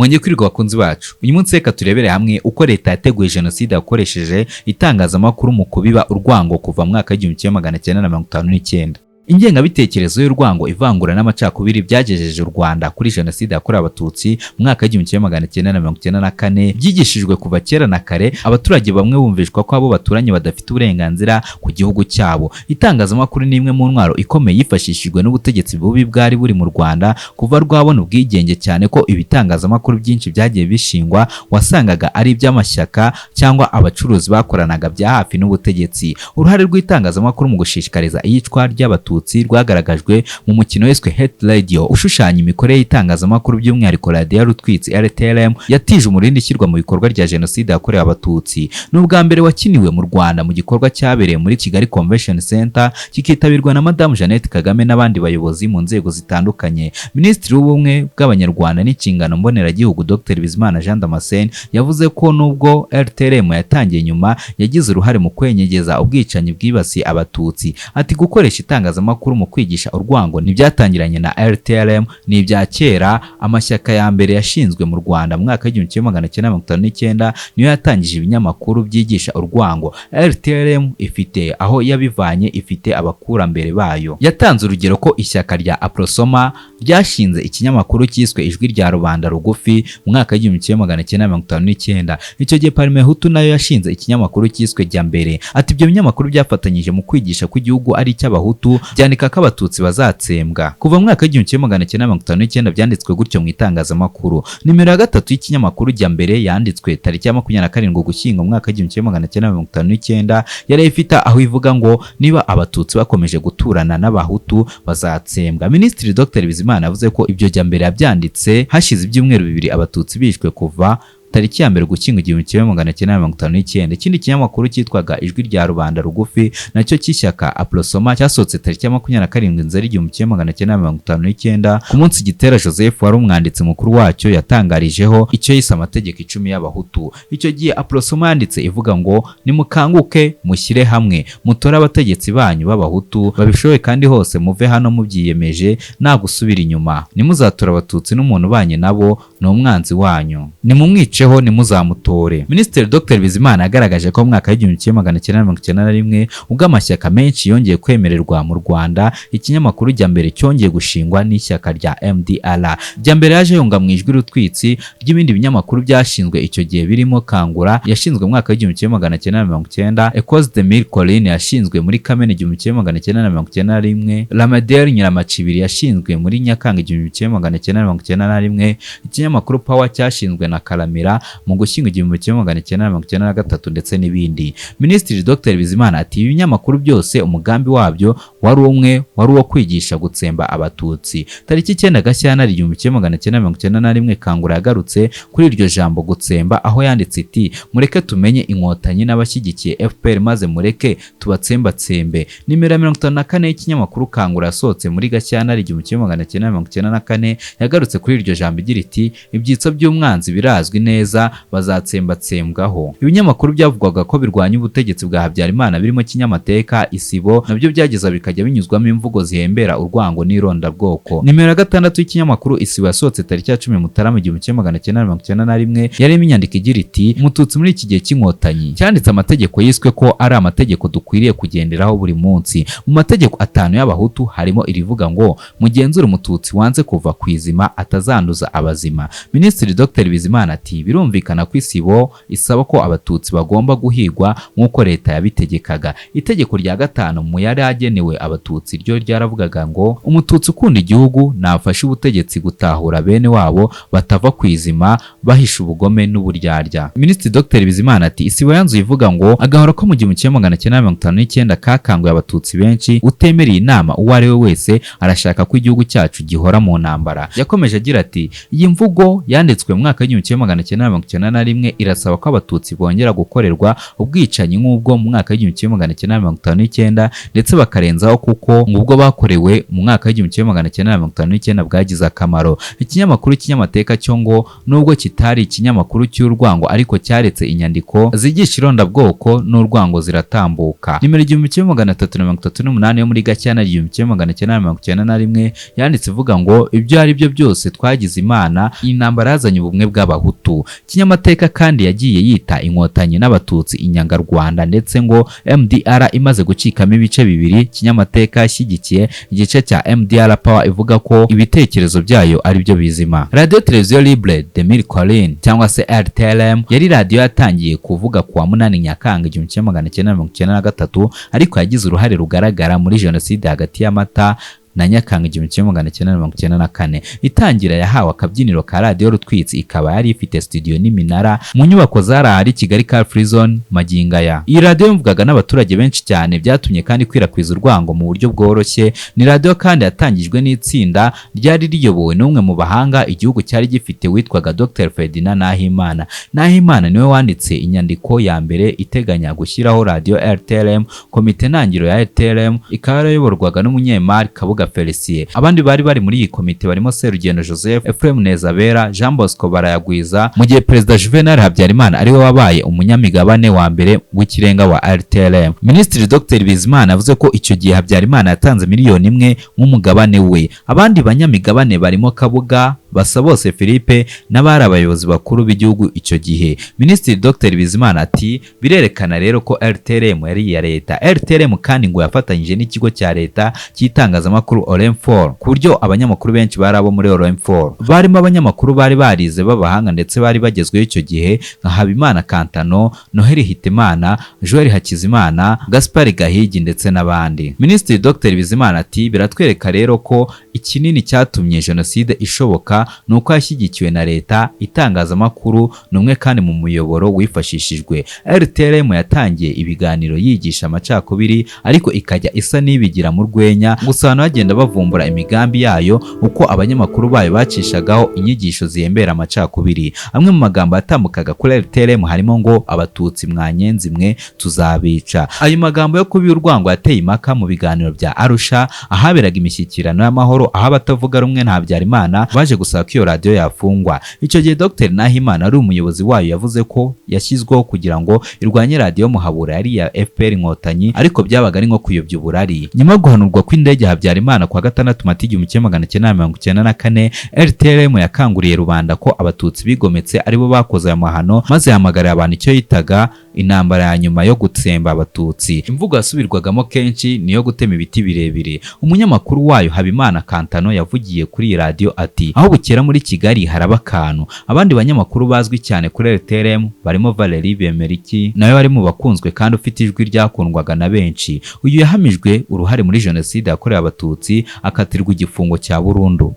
Mwongeye kwirirwa bakunzi bacu. Uyu munsi reka turebere hamwe uko leta yateguye jenoside yakoresheje itangazamakuru mu kubiba urwango kuva mu mwaka w'1959. Ingengabitekerezo y'urwango, ivangura n'amacakubiri byagejeje u Rwanda kuri jenoside yakorewe abatutsi mu mwaka w'1994 byigishijwe kuva kera na kare, abaturage bamwe bumvishwa ko abo baturanye badafite uburenganzira ku gihugu cyabo. Itangazamakuru ni imwe mu ntwaro ikomeye yifashishijwe n'ubutegetsi bubi bwari buri mu Rwanda kuva rwabona ubwigenge, cyane ko ibitangazamakuru byinshi byagiye bishingwa wasangaga ari iby'amashyaka cyangwa abacuruzi bakoranaga bya hafi n'ubutegetsi. Uruhare rw'itangazamakuru mu gushishikariza iyicwa ry'abatutsi rwagaragajwe mu mukino wiswe Hate Radio ushushanya imikorere y'itangazamakuru, by'umwihariko radiyo ya Rutwitsi RTLM yatije umurindi ishyirwa mu bikorwa rya jenoside yakorewe abatutsi. N'ubwa mbere wakiniwe mu Rwanda mu gikorwa cyabereye muri Kigali Convention Center, kikitabirwa na Madamu Jeannette Kagame n'abandi bayobozi mu nzego zitandukanye. Minisitiri w'ubumwe bw'Abanyarwanda n'inshingano mboneragihugu Dr Bizimana Jean Damascene yavuze ko nubwo RTLM yatangiye nyuma, yagize uruhare mu kwenyegeza ubwicanyi bwibasiye abatutsi. Ati gukoresha itangazamakuru mu kwigisha urwango ntibyatangiranye na RTLM, ni ibya kera. Amashyaka ya mbere yashinzwe mu Rwanda mu mwaka w'1959 niyo yatangije ibinyamakuru byigisha urwango. RTLM ifite aho yabivanye, ifite abakurambere bayo. Yatanze urugero ko ishyaka rya Aprosoma ryashinze ikinyamakuru cyiswe Ijwi rya Rubanda Rugufi mu mwaka w'1959. Icyo gihe Parme Hutu nayo yashinze ikinyamakuru cyiswe Jya Mbere. Ati ibyo binyamakuru byafatanyije mu kwigisha ko igihugu ari icy'abahutu, byandika ko abatutsi bazatsembwa. Kuva mu mwaka w'1959 byanditswe gutyo mu itangazamakuru. Nimero ya gatatu y'ikinyamakuru Jya Mbere yanditswe tariki ya 27 Ugushyingo mu mwaka w'1959, yari ifite aho ivuga ngo niba abatutsi bakomeje guturana n'abahutu bazatsembwa. Minisitiri Dr Bizimana yavuze ko ibyo Jya Mbere yabyanditse hashize ibyumweru bibiri abatutsi bishwe kuva tariki ya 1 Ugushyingo 1959. Ikindi kinyamakuru cyitwaga Ijwi rya Rubanda Rugufi nacyo cy'ishyaka Aprosoma cyasohotse tariki ya 27 Nzeri 1959. Ku munsi Gitera Joseph wari umwanditsi mukuru wacyo yatangarijeho icyo yise amategeko 10 y'abahutu. Icyo gihe Aprosoma yanditse ivuga ngo nimukanguke, mushyire hamwe, mutore abategetsi banyu b'abahutu babishoboye, kandi hose muve hano mubyiyemeje nta gusubira inyuma. Nimuzatora abatutsi n'umuntu ubanye nabo ni umwanzi wanyu, nimumwiceho nimuzamutore. Minisitiri Dr Bizimana yagaragaje ko mu mwaka w'1991 ubwo amashyaka menshi yongeye kwemererwa mu Rwanda, ikinyamakuru Jya Mbere cyongeye gushingwa n'ishyaka rya MDR. Jya Mbere yaje yunga mu Ijwi Rutwitsi ry'ibindi binyamakuru byashinzwe icyo gihe birimo Kangura yashinzwe mu mwaka w'1990, Echoes de Mille Collines yashinzwe muri Kamena 1991, Lamadere Nyiramacibiri yashinzwe muri Nyakanga 1991, ikinyamakuru Power cyashinzwe na Karamira mu Gushyingo 1993, ndetse n'ibindi. Minisitiri Dr Bizimana ati ibinyamakuru byose umugambi wabyo wari umwe, wari uwo kwigisha gutsemba abatutsi. Tariki 9 Gashyantare 1991 Kangura yagarutse kuri iryo jambo gutsemba, aho yanditse iti mureke tumenye inkotanyi n'abashyigikiye FPR maze mureke tubatsembatsembe. Nimero 54 y'ikinyamakuru Kangura yasohotse muri Gashyantare 1994 yagarutse kuri iryo jambo igira iti ibyitso by'umwanzi birazwi neza, bazatsembatsembwaho. Ibinyamakuru byavugwaga ko birwanya ubutegetsi bwa Habyarimana birimo Kinyamateka, Isibo nabyo byageza bikajya binyuzwamo imvugo zihembera urwango n'irondabwoko. Nimero ya 6 y'ikinyamakuru Isibo yasohotse tariki ya 10 Mutarama 1991 yarimo inyandiko igira iti umututsi muri iki gihe cy'inkotanyi. Cyanditse amategeko yiswe ko ari amategeko dukwiriye kugenderaho buri munsi. Mu mategeko 5 y'abahutu harimo irivuga ngo mugenzure umututsi wanze kuva ku izima atazanduza abazima. Minisitiri Dr Bizimana ati birumvikana ko Isibo isaba ko abatutsi bagomba guhigwa nk'uko leta yabitegekaga. Itegeko rya 5 mu yari agenewe abatutsi ryo ryaravugaga ngo umututsi ukunda igihugu nafashe ubutegetsi gutahura bene wabo batava ku izima bahisha ubugome n'uburyarya. Minisitiri Dr Bizimana ati Isibo yanzuye ivuga ngo agahora ko mu 1959 kakanguye abatutsi benshi, utemereye inama uwo ari we wese arashaka ko igihugu cyacu gihora mu ntambara. Yakomeje agira ati iyi mvugo yanditswe mu mwaka w'1991 irasaba ko abatutsi bongera gukorerwa ubwicanyi nk'ubwo mu mwaka w'1959 ndetse bakarenzaho kuko ngubwo bakorewe mu mwaka w'1959 bwagize akamaro. Ikinyamakuru Kinyamateka cyo ngo nubwo kitari ikinyamakuru cy'urwango ariko cyaretse inyandiko zigisha irondabwoko n'urwango ziratambuka. Nimero 1338 yo muri Gashyantare 1991 yanditse ivuga ngo ibyo ari byo byose twagize Imana iyi ntambara yazanye ubumwe bw'abahutu. Kinyamateka kandi yagiye yita inkotanyi n'abatutsi inyangarwanda, ndetse ngo MDR imaze gucikamo ibice bibiri. Kinyamateka yashyigikiye igice cya MDR Power ivuga ko ibitekerezo byayo ari byo bizima. Radio Televiziyo Libre de Mille Collines cyangwa se RTLM yari radio yatangiye kuvuga kuwa 8 Nyakanga 1993, ariko yagize uruhare rugaragara muri jenoside hagati ya Mata na Nyakanga 1994. Itangira yahawe akabyiniro ka radio Rutwitsi, ikaba yari ifite studio n'iminara mu nyubako zarahari Kigali Car Free Zone Magingaya. Iyi radio yumvwaga n'abaturage benshi cyane, byatumye kandi kwirakwizwa urwango mu buryo bworoshye. Ni radio kandi yatangijwe n'itsinda ryari riyobowe n'umwe mu bahanga igihugu cyari gifite witwaga Dr. Ferdinand Nahimana. Nahimana niwe wanditse inyandiko ya mbere iteganya gushyiraho radio RTLM. Komite ntangiro ya RTLM ikaba yarayoborwaga n'umunyemari Kabuga Felicien. Abandi bari muri iyi komite barimo Serugendo Joseph, Ephraim Nezabera, Jean Bosco Barayagwiza, mu gihe Perezida Juvenal Habyarimana ariwe wabaye umunyamigabane wa mbere w'ikirenga wa RTLM. Minisitiri Dr. Bizimana avuze ko icyo gihe Habyarimana yatanze miliyoni 1 nk'umugabane we. Abandi banyamigabane barimo Kabuga, Basabose Philippe n'abari abayobozi bakuru b'igihugu icyo gihe. Minisitiri Dr. Bizimana ati birerekana rero ko RTLM yari iya leta. RTLM kandi ngo yafatanyije n'ikigo cya leta cy'itangazamakuru Orinfor, ku buryo abanyamakuru benshi bari abo muri Orinfor. Barimo abanyamakuru bari barize b'abahanga ndetse bari bagezweho icyo gihe nka Habimana Kantano, Noheli Hitimana, Joel Hakizimana, Gaspard Gahigi ndetse n'abandi. Minisitiri Dr. Bizimana ati biratwereka rero ko ikinini cyatumye jenoside ishoboka nuko yashyigikiwe na leta. Itangazamakuru numwe kandi mu muyoboro wifashishijwe. RTLM yatangiye ibiganiro yigisha amacakubiri, ariko ikajya isa n'ibigira mu rwenya, gusa abantu bagenda bavumbura imigambi yayo uko abanyamakuru bayo bacishagaho inyigisho zihembera amacakubiri. Amwe mu magambo yatambukaga kuri RTLM harimo ngo abatutsi mwanyenzi mwe tuzabica. Ayo magambo yo kubi urwango yateye impaka mu biganiro bya Arusha, ahaberaga imishyikirano y'amahoro, aho abatavuga rumwe na Habyarimana baje gusaba ko iyo radio yafungwa. Icyo gihe Dr. Nahimana ari umuyobozi wayo yavuze ko yashyizweho kugira ngo irwanye radio Muhabura yari ya FPR Inkotanyi, ariko byabaga ari nko kuyobya uburari. Nyuma guhanurwa kw'indege Habyarimana kwa 6 Mata 1994, RTLM yakanguriye rubanda ko abatutsi bigometse aribo bakoze aya mahano, maze yahamagarira abantu icyo yitaga intambara ya nyuma yo gutsemba abatutsi. Imvugo yasubirwagamo kenshi niyo gutema ibiti birebire. Umunyamakuru wayo Habimana Kantano yavugiye kuri radio ati aho bukera muri Kigali haraba akantu. Abandi banyamakuru bazwi cyane kuri RTLM barimo Valerie Bemeriki, nawe wari mu bakunzwe kandi ufite ijwi ryakundwaga na benshi. Uyu yahamijwe uruhare muri jenoside yakorewe abatutsi, akatirwa igifungo cya burundu.